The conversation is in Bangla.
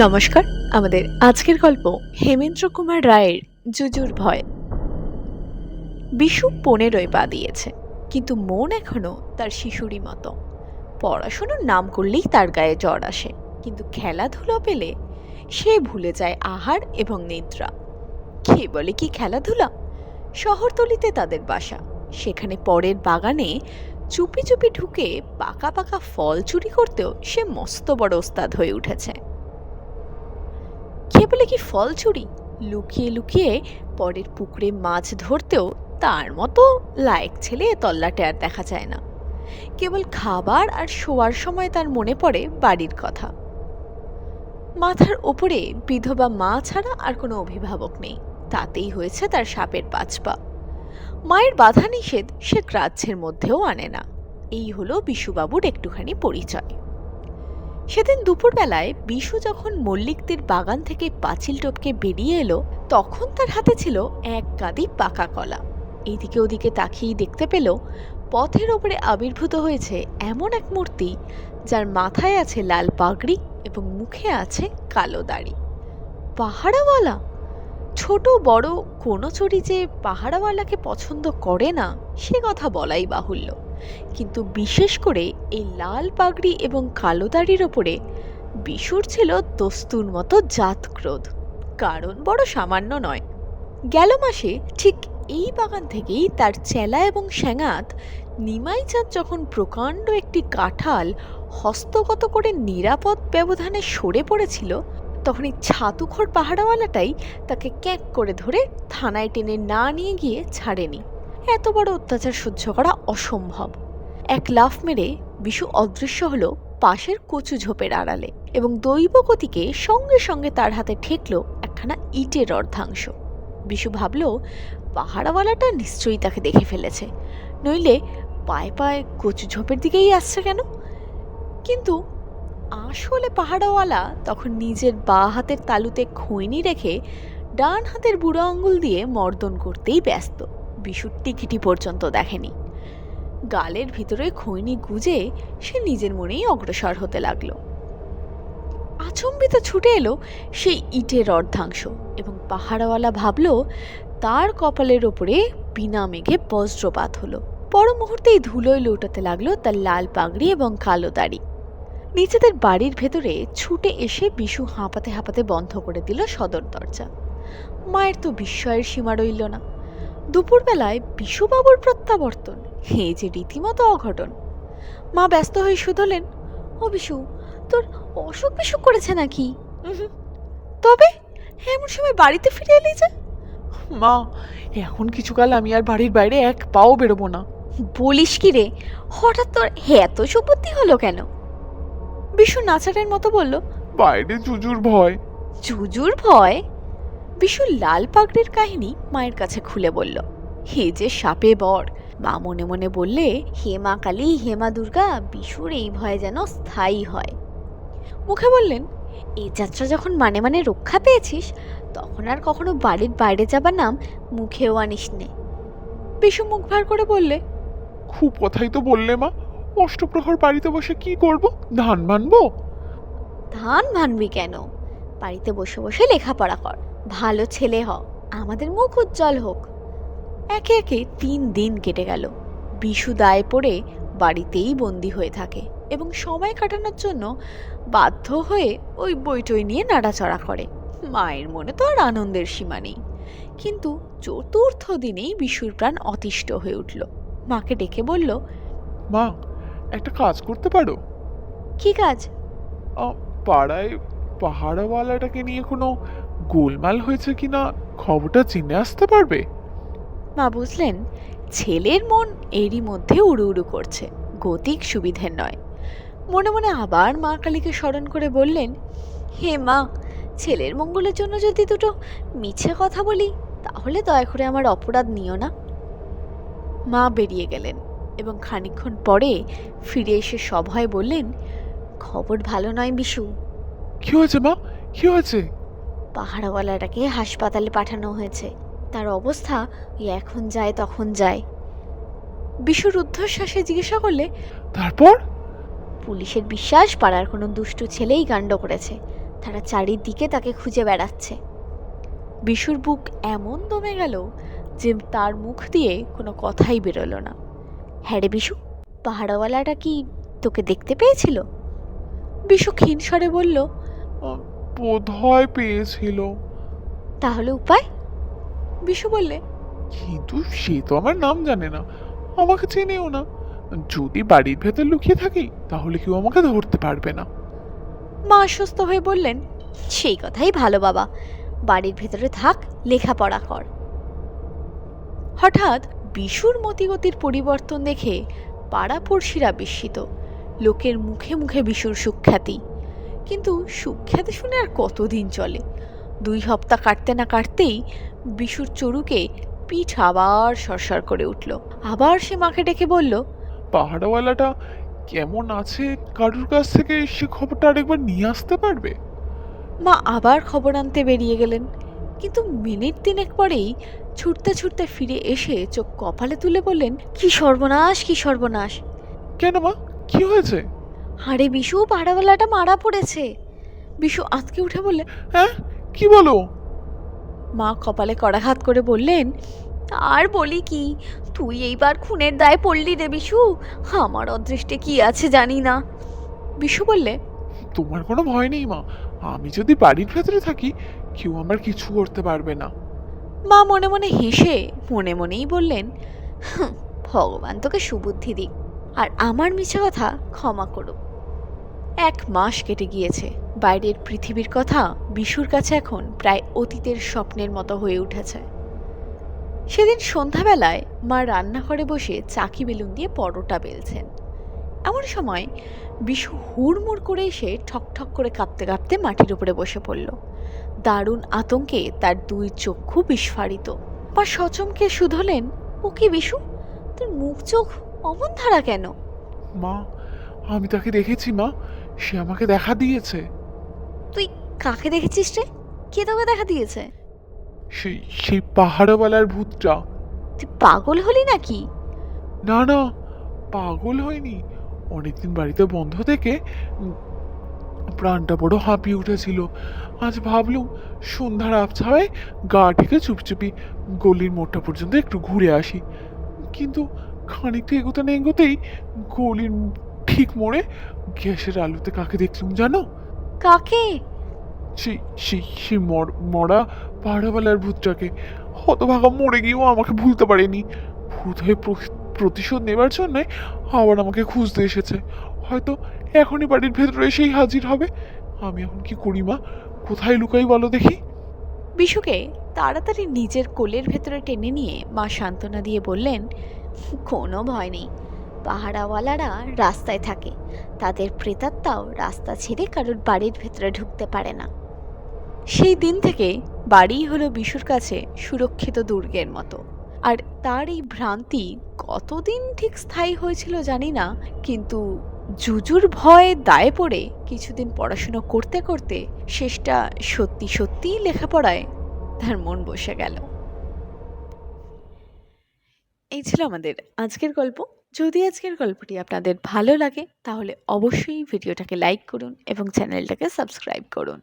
নমস্কার। আমাদের আজকের গল্প হেমেন্দ্র কুমার রায়ের জুজুর ভয়। বিশু 15য় পা দিয়েছে, কিন্তু মন এখনো তার শিশুরই মতো। পড়াশোনার নাম করলেই তার গায়ে জ্বর আসে, কিন্তু খেলাধুলো পেলে সে ভুলে যায় আহার এবং নিদ্রা। কে বলে কি খেলাধুলা? শহরতলিতে তাদের বাসা, সেখানে পরের বাগানে চুপি চুপি ঢুকে পাকা পাকা ফল চুরি করতেও সে মস্ত বড় ওস্তাদ হয়ে উঠেছে। কে বলে কি ফল চুরি? লুকিয়ে লুকিয়ে পরের পুকুরে মাছ ধরতেও তার মতো লায়ক ছেলে তল্লাটে আর দেখা যায় না। কেবল খাবার আর শোয়ার সময় তার মনে পড়ে বাড়ির কথা। মাথার ওপরে বিধবা মা ছাড়া আর কোনো অভিভাবক নেই, তাতেই হয়েছে তার সাপের 5 পা। মায়ের বাধা নিষেধ সে গ্রাহ্যের মধ্যেও আনে না। এই হলো বিশুবাবুর একটুখানি পরিচয়। সেদিন দুপুরবেলায় বিশু যখন মল্লিকদের বাগান থেকে পাঁচিল টপকে বেরিয়ে এলো, তখন তার হাতে ছিল এক গাদি পাকা কলা। এদিকে ওদিকে তাকিয়েই দেখতে পেল পথের ওপরে আবির্ভূত হয়েছে এমন এক মূর্তি, যার মাথায় আছে লাল পাগড়ি এবং মুখে আছে কালো দাড়ি। পাহাড়াওয়ালা! ছোট বড় কোনো চুরি যে পাহাড়াওয়ালাকে পছন্দ করে না সে কথা বলাই বাহুল্য, কিন্তু বিশেষ করে এই লাল পাগড়ি এবং কালো দাড়ির ওপরে বিশুর ছিল দস্তুর মতো জাত ক্রোধ। কারণ বড় সামান্য নয়। গেল মাসে ঠিক এই বাগান থেকেই তার চেলা এবং স্যাঙাত নিমাই চাঁদ যখন প্রকাণ্ড একটি কাঁঠাল হস্তগত করে নিরাপদ ব্যবধানে সরে পড়েছিল, তখন এই ছাতুখোর পাহাড়াওয়ালাটাই তাকে ক্যাঁক করে ধরে থানায় টেনে না নিয়ে গিয়ে ছাড়েনি। এত বড় অত্যাচার সহ্য করা অসম্ভব। এক লাফ মেরে বিশু অদৃশ্য হলো পাশের কচু ঝোপের আড়ালে, এবং দৈব গতিকে সঙ্গে সঙ্গে তার হাতে ঠেকল একখানা ইটের অর্ধাংশ। বিশু ভাবল পাহাড়াওয়ালাটা নিশ্চয়ই তাকে দেখে ফেলেছে, নইলে পায়ে পায়ে কচু ঝোপের দিকেই আসছে কেন? কিন্তু আসলে পাহাড়াওয়ালা তখন নিজের বাঁ হাতের তালুতে খৈনি রেখে ডান হাতের বুড়ো আঙ্গুল দিয়ে মর্দন করতেই ব্যস্ত। বিশুর টিকিটি পর্যন্ত দেখেনি। গালের ভিতরে খৈনি গুজে সে নিজের মনেই অগ্রসর হতে লাগলো। আচম্বিত ছুটে এলো সেই ইটের অর্ধাংশ, এবং পাহাড়াওয়ালা ভাবল তার কপালের ওপরে বিনা মেঘে বজ্রপাত হলো। পর মুহূর্তেই ধুলোয় লৌটাতে লাগলো তার লাল পাগড়ি এবং কালো দাড়ি। নিজেদের বাড়ির ভেতরে ছুটে এসে বিশু হাঁপাতে হাঁপাতে বন্ধ করে দিল সদর দরজা। মায়ের তো বিস্ময়ের সীমা রইল না। দুপুরবেলায় বিশুবাবুর প্রত্যাবর্তন, হে যে রীতিমতো অঘটন। মা ব্যস্ত হয়ে শুধলেন, ও বিশু, তোর অসুখ বিসুখ করেছে নাকি? তবে এমন সময় বাড়িতে ফিরে এলি যে? মা, এখন কিছুকাল আমি আর বাড়ির বাইরে এক পাও বেরোবো না। বলিস কি রে, হঠাৎ তোর এত সুবুদ্ধি হলো কেন? বিশু নাচারের মতো বলল, বাইরে জুজুর ভয়। জুজুর ভয়? বিশু লাল পাগড়ির কাহিনী মায়ের কাছে খুলে বলল। হে যে সাপে বর! মা মনে মনে বললে, হে মা কালী, হে মা দুর্গা, বিশুর এই ভয় যেন স্থায়ী হয়। মুখে বললেন, এই যাত্রা যখন মানে মানে রক্ষা পেয়েছিস, তখন আর কখনো বাড়ির বাইরে যাবার নাম মুখেও আনিস নে। বিশু মুখ ভার করে বললে, খুব কথাই তো বললে মা। অষ্টপ্রহর বাড়িতে বসে কি করব? ধান ভানবো? ধান ভানবি কেন? বাড়িতে বসে বসে লেখাপড়া কর, ভালো ছেলে হ, আমাদের মুখ উজ্জ্বল হোক। একে একে 3 দিন কেটে গেল। বিশু দায়ে পড়ে বাড়িতেই বন্দী হয়ে থাকে, এবং সময় কাটানোর জন্য বাধ্য হয়ে ওই বইটই নিয়ে নাড়াচড়া করে। মায়ের মনে তো আর আনন্দের সীমা নেই। কিন্তু চতুর্থ দিনেই বিশুর প্রাণ অতিষ্ঠ হয়ে উঠল। মাকে ডেকে বলল, মা, একটা কাজ করতে পারো? কি কাজ? পাড়ায় পাহাড়াওয়ালাটাকে নিয়ে কোনো গোলমাল হয়েছে কিনা খবরটা জেনে আসতে পারবে? মা বুঝলেন ছেলের মন এরই মধ্যে উড়ু উড়ু করছে, গতিক সুবিধের নয়। মনে মনে আবার মা কালীকে স্মরণ করে বললেন, হে মা, ছেলের মঙ্গলের জন্য যদি দুটো মিছে কথা বলি, তাহলে দয়া করে আমার অপরাধ নিও না। মা বেরিয়ে গেলেন, এবং খানিকক্ষণ পরে ফিরে এসে সভয়ে বললেন, খবর ভালো নয় বিশু। কি হয়েছে মা, কি হয়েছে? পাহাড়ওয়ালাটাকে হাসপাতালে পাঠানো হয়েছে। তার অবস্থা ওই এখন যায় তখন যায়। বিশু রুদ্ধশ্বাসে জিজ্ঞাসা করলে, তারপর? পুলিশের বিশ্বাস পাড়ার কোনো দুষ্টু ছেলেই কাণ্ড করেছে, তারা চারিদিকে তাকে খুঁজে বেড়াচ্ছে। বিশুর বুক এমন দমে গেল যে তার মুখ দিয়ে কোনো কথাই বেরোলো না। হ্যাঁ রে বিশু, পাহাড়ওয়ালাটা কি তোকে দেখতে পেয়েছিল? বিশু ক্ষীণ স্বরে বলল, বোধহয় পেয়েছিল। তাহলে উপায়? বিশু বললে, কিন্তু সে তো আমার নাম জানে না, আমাকে চেনেও না। যদি বাড়ির ভেতর লুকিয়ে থাকি তাহলে কেউ আমাকে ধরতে পারবে না। মা আশ্বস্ত হয়ে বললেন, সেই কথাই ভালো বাবা, বাড়ির ভেতরে থাক, লেখাপড়া কর। হঠাৎ বিশুর মতিগতির পরিবর্তন দেখে পাড়াপড়শিরা বিস্মিত। লোকের মুখে মুখে বিশুর সুখ্যাতি। কিন্তু সুখ্যাতি শুনে আর কতদিন চলে? 2 সপ্তাহ কাটতে না কাটতেই বিশুর চরুকে পিঠ আবার সরসর করে উঠল। আবার সে মাকে ডেকে বলল, পাহাড়ওয়ালাটা কেমন আছে কারুর কাছ থেকে সে খবরটা আরেকবার নিয়ে আসতে পারবে? মা আবার খবর আনতে বেরিয়ে গেলেন। কিন্তু মিনিট 3 পরেই ছুটতে ছুটতে ফিরে এসে চোখ কপালে তুলে বললেন, কি সর্বনাশ, কি সর্বনাশ! কেন মা, কি হয়েছে? আরে বিশু, পাহাড়াওয়ালাটা মারা পড়েছে। বিশু আঁতকে উঠে বললে, হ্যাঁ, কি বলো? মা কপালে করাঘাত করে বললেন, আর বলি কি, তুই এইবার খুনের দায়ে পড়লি রে বিশু। আমার অদৃষ্টে কি আছে জানি না। বিশু বললে, তোমার কোনো ভয় নেই মা, আমি যদি বাড়ির ভেতরে থাকি কেউ আমার কিছু করতে পারবে না। মা মনে মনে হেসে মনে মনেই বললেন, "হুঁ, ভগবান তোকে সুবুদ্ধি দিক, আর আমার মিছে কথা ক্ষমা করুক।" 1 মাস কেটে গিয়েছে। বাইরের পৃথিবীর কথা বিশুর কাছে এখন প্রায় অতীতের স্বপ্নের মতো হয়ে উঠেছে। সেদিন সন্ধ্যাবেলায় মা রান্নাঘরে বসে চাকি বেলুন দিয়ে পরোটা বেলছেন। এমন সময় বিশু হুড়মুড় করে এসে ঠক ঠক করে কাঁপতে কাঁপতে মাটির উপরে বসে পড়ল। দারুণ আতঙ্কে তার 2 চক্ষু বিস্ফারিত। মা সচমকে শুধলেন, ও কি বিশু, তোর মুখ চোখ অমন ধারা কেন? মা, আমি তাকে দেখেছি মা, সে আমাকে দেখা দিয়েছে। তুই কাকে দেখেছিস রে? কে তোকে দেখা দিয়েছে? সেই পাহাড়ওয়ালার ভূতটা। তুই পাগল হলি নাকি? না না, পাগল হয়নি। অনেকদিন বাড়িতে বন্ধ থেকে প্রাণটা বড় হাঁপিয়ে উঠেছিল। আজ ভাবলুম সন্ধ্যার আবছাওয়ায় গা ঢেকে চুপচুপি গলির মোড়টা পর্যন্ত একটু ঘুরে আসি। কিন্তু খানিকটা এগোতে না এগোতেই গলির ঠিক মোড়ে গ্যাসের আলোতে কাকে দেখলুম জানো? কাকে? সেই মরা পাহাড়ওয়ালার ভূতটাকে। হতভাগা মরে গিয়েও আমাকে ভুলতে পারেনি। ভূত হয়ে প্রতিশোধ নেবার জন্য আবার আমাকে খুঁজতে এসেছে। হয়তো এখনই বাড়ির ভেতরে এসেই হাজির হবে। আমি এখন কি করি মা, কোথায় লুকাই বলো দেখি? বিশুকে তাড়াতাড়ি নিজের কোলের ভেতরে টেনে নিয়ে মা সান্ত্বনা দিয়ে বললেন, কোনো ভয় নেই, পাহারাওয়ালারা রাস্তায় থাকে, তাদের প্রেতাত্মাও রাস্তা ছেড়ে কারোর বাড়ির ভেতরে ঢুকতে পারে না। সেই দিন থেকে বাড়ি হলো বিশুর কাছে সুরক্ষিত দুর্গের মতো। আর তার এই ভ্রান্তি কতদিন ঠিক স্থায়ী হয়েছিল জানি না, কিন্তু জুজুর ভয়ে দায়ে পড়ে কিছুদিন পড়াশুনো করতে করতে শেষটা সত্যি সত্যিই লেখাপড়ায় তার মন বসে গেল। এই ছিল আমাদের আজকের গল্প। যদি আজকের গল্পটি আপনাদের ভালো লাগে তাহলে অবশ্যই ভিডিওটাকে লাইক করুন এবং চ্যানেলটাকে সাবস্ক্রাইব করুন।